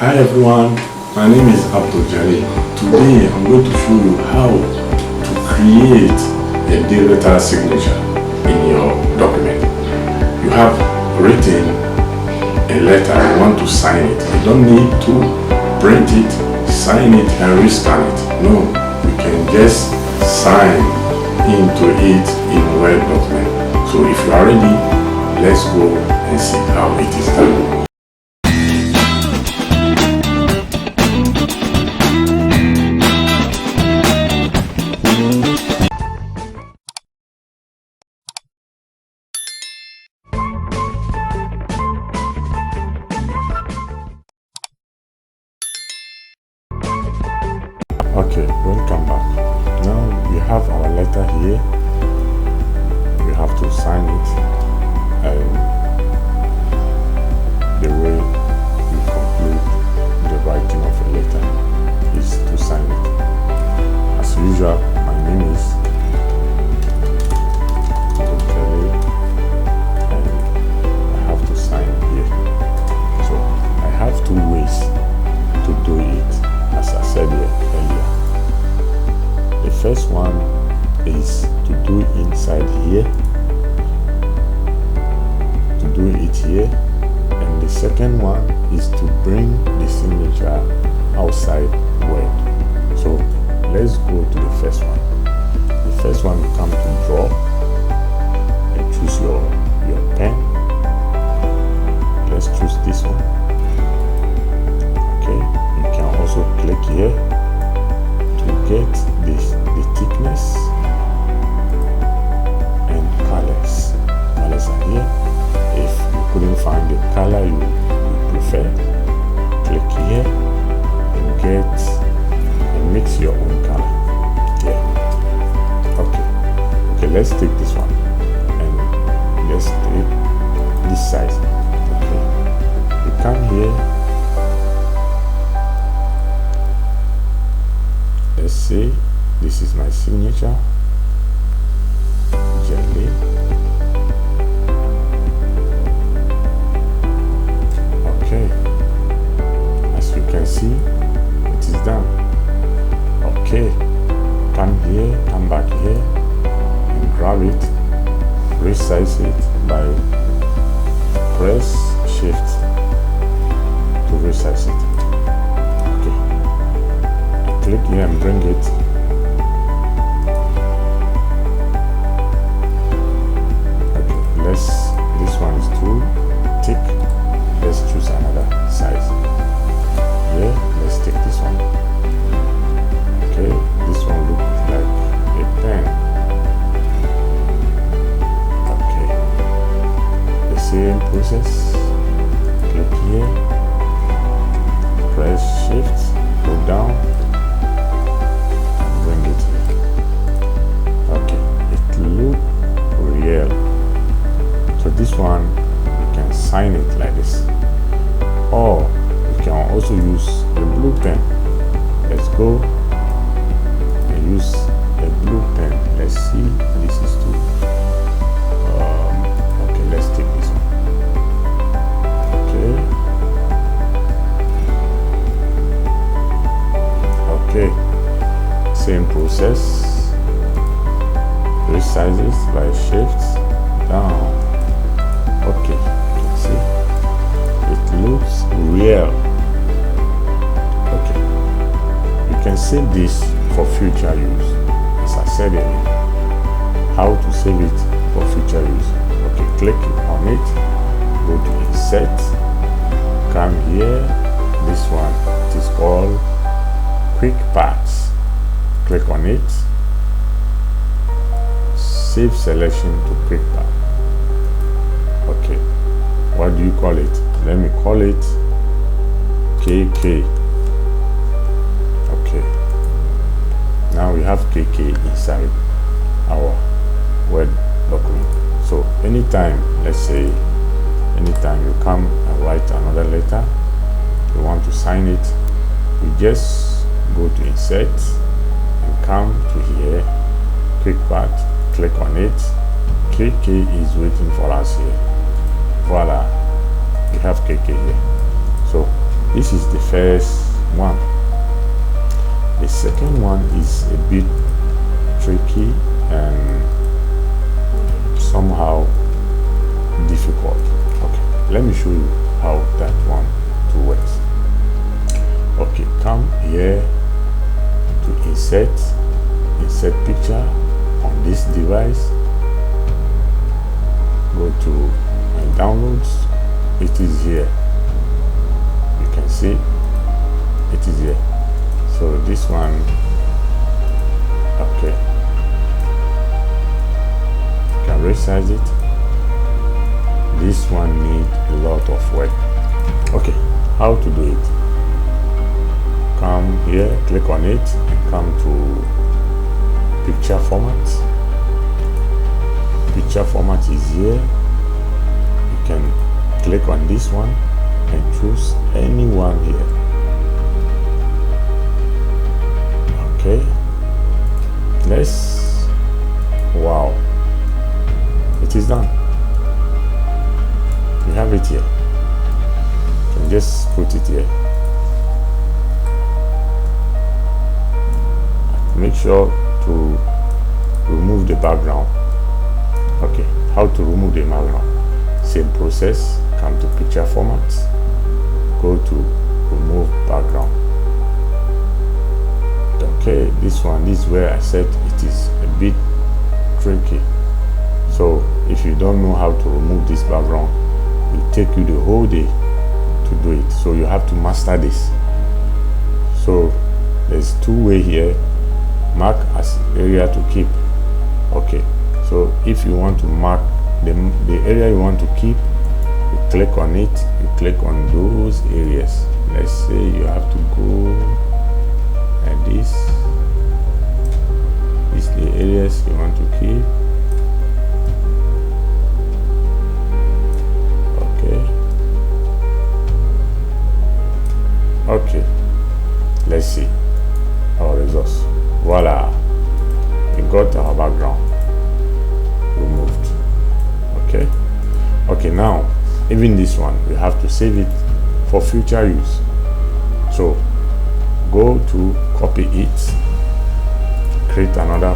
Hi everyone, my name is Abdul Jalil. Today I'm going to show you how to create a digital signature in your document. You have written a letter, you want to sign it. You don't need to print it, sign it and rescan it. No, you can just sign into it in Word document. So if you are ready, let's go and see how it is done. Okay, welcome back. Now we have our letter here. We have to sign it, and the way we conclude the writing of a letter is to sign it. As usual, my name is Dr. and I have to sign here. So I have two ways to do it, as I said earlier. The first one is to do inside here, to do it here, and the second one is to bring the signature outside Word. So let's go to the first one. The first one, you come to draw and choose your pen. Let's choose this one. Okay, you can also click here to get the thickness and colors. Colors are here. If you couldn't find the color you prefer, click here and get and mix your own color. Yeah. Okay, let's take this one and let's take this size. Okay, you come here. Let's say this is my signature, Jelly. Okay, as you can see, it is done. Okay, come here, come back here, and grab it, resize it by press shift to resize it. Click here and bring it. Okay, this one is too thick. Let's choose another size. Yeah, let's take this one. Okay, this one looks like a pen. Okay, the same process. Click here, press shift, go down. So this one, you can sign it like this, or you can also use a blue pen. Let's go and use a blue pen. Let's see, this is too okay, let's take this one. Okay, same process, resizes by shifts down. Okay, you can see it looks real. Okay, you can save this for future use. As I said earlier, how to save it for future use. Okay, click on it, go to insert, come here. This one, it is called quick paths. Click on it, save selection to quick path. Okay, what do you call it? Let me call it KK. Okay, now we have KK inside our Word document. So anytime, let's say anytime you come and write another letter, you want to sign it, you just go to insert and come to here, quick path, click on it. KK is waiting for us here. Voila, we have KK here. So This is the first one. The second one is a bit tricky and somehow difficult. Okay, let me show you how that one works. Okay, come here to insert picture on this device. Go to my downloads. It is here. You can see it is here. So this one, okay, you can resize it. This one needs a lot of work. Okay, how to do it? Come here, click on it, and come to picture format. Picture format is here. You can click on this one and choose any one here. Okay, wow, it is done. You have it here. You can just put it here. Make sure to remove the background. Okay, how to remove the background? Same process. Come to picture format, go to remove background. Okay, this is where I said it is a bit tricky. So if you don't know how to remove this background, it will take you the whole day to do it. So you have to master this. So there's two ways here. Mark as area to keep. Okay, so if you want to mark the area you want to keep, you click on it, you click on those areas. Let's say you have to go at this is the areas you want to keep. Okay, let's see our results. Voila, we got our background removed. Okay, now even this one we have to save it for future use. So go to copy it, create another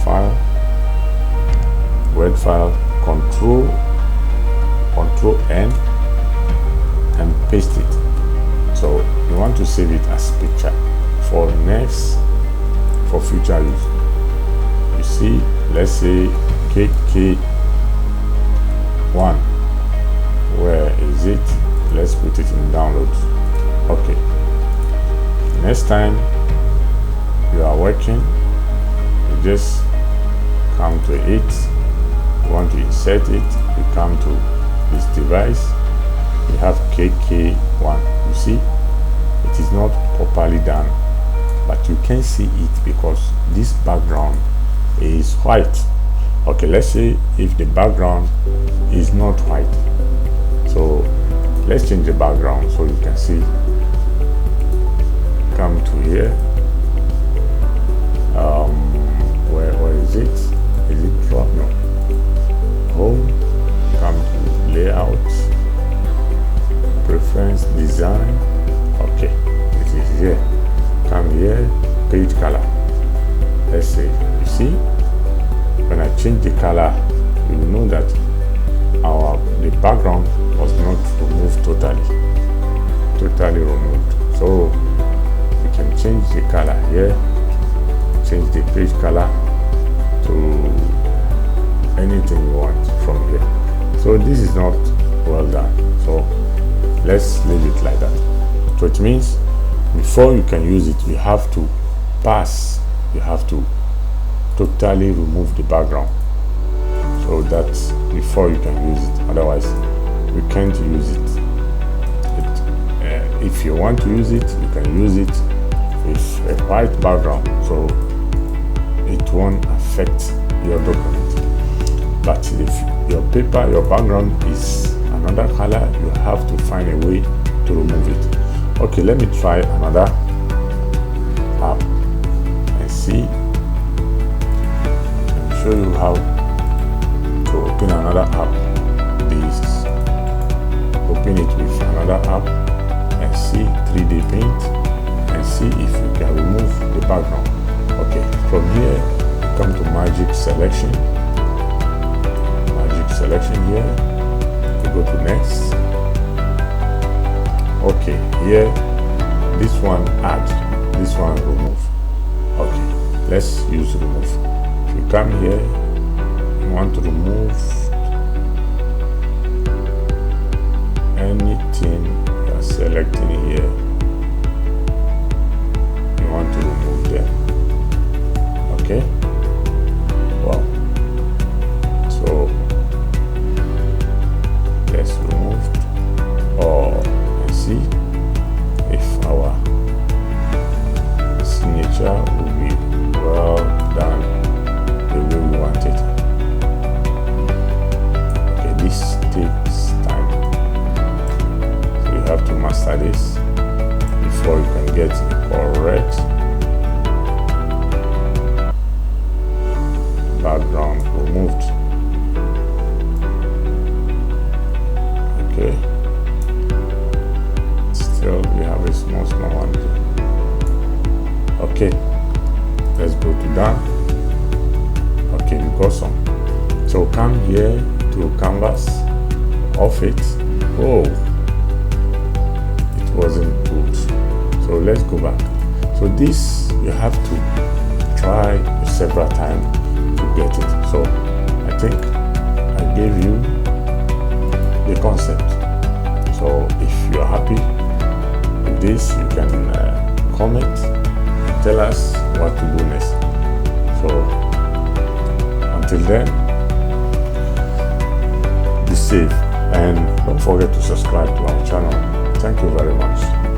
file, Word file, Control N, and paste it. So you want to save it as picture for future use. You see, let's say KK1. Where is it? Let's put it in downloads. Okay. Next time you are working, you just come to it. You want to insert it, you come to this device. You have KK1. You see, it is not properly done, but you can see it because this background is white. Okay, let's say if the background is not white, so let's change the background so you can see. Come to here. Where is it? Is it drop? No. Home. Come to layout, preference, design. Okay, it is here. Come here, page color. Let's see. You see, when I change the color, you will know that the background was not removed totally removed. So you can change the color here, change the page color to anything you want from here. So this is not well done, so let's leave it like that. So it means before you can use it, you have to totally remove the background, so that's before you can use it. Otherwise we can't use it. If you want to use it, you can use it with a white background, so it won't affect your document. But if your background is another color, you have to find a way to remove it. Okay, let me try another app and see. I'll show you how to open another app. Open it with another app. see if you can remove the background. Okay, from here you come to magic selection here, you go to next. Okay, here this one add, this one remove. Okay, let's use remove. If you come here, you want to remove anything you are selecting here, you want to remove them. Okay, wow, so let's remove all and see if our signature will be well done the way we want it. Okay, this takes time, so you have to master this before you can get the correct background removed. Okay, still we have a small one. Okay, let's go to done. Okay, we got some. So come here to canvas, off it. Oh, it wasn't good. So let's go back. So this you have to try several times to get it. So I think I gave you the concept. So if you're happy with this, you can comment, tell us what to do next. So until then, be safe and don't forget to subscribe to our channel. Thank you very much.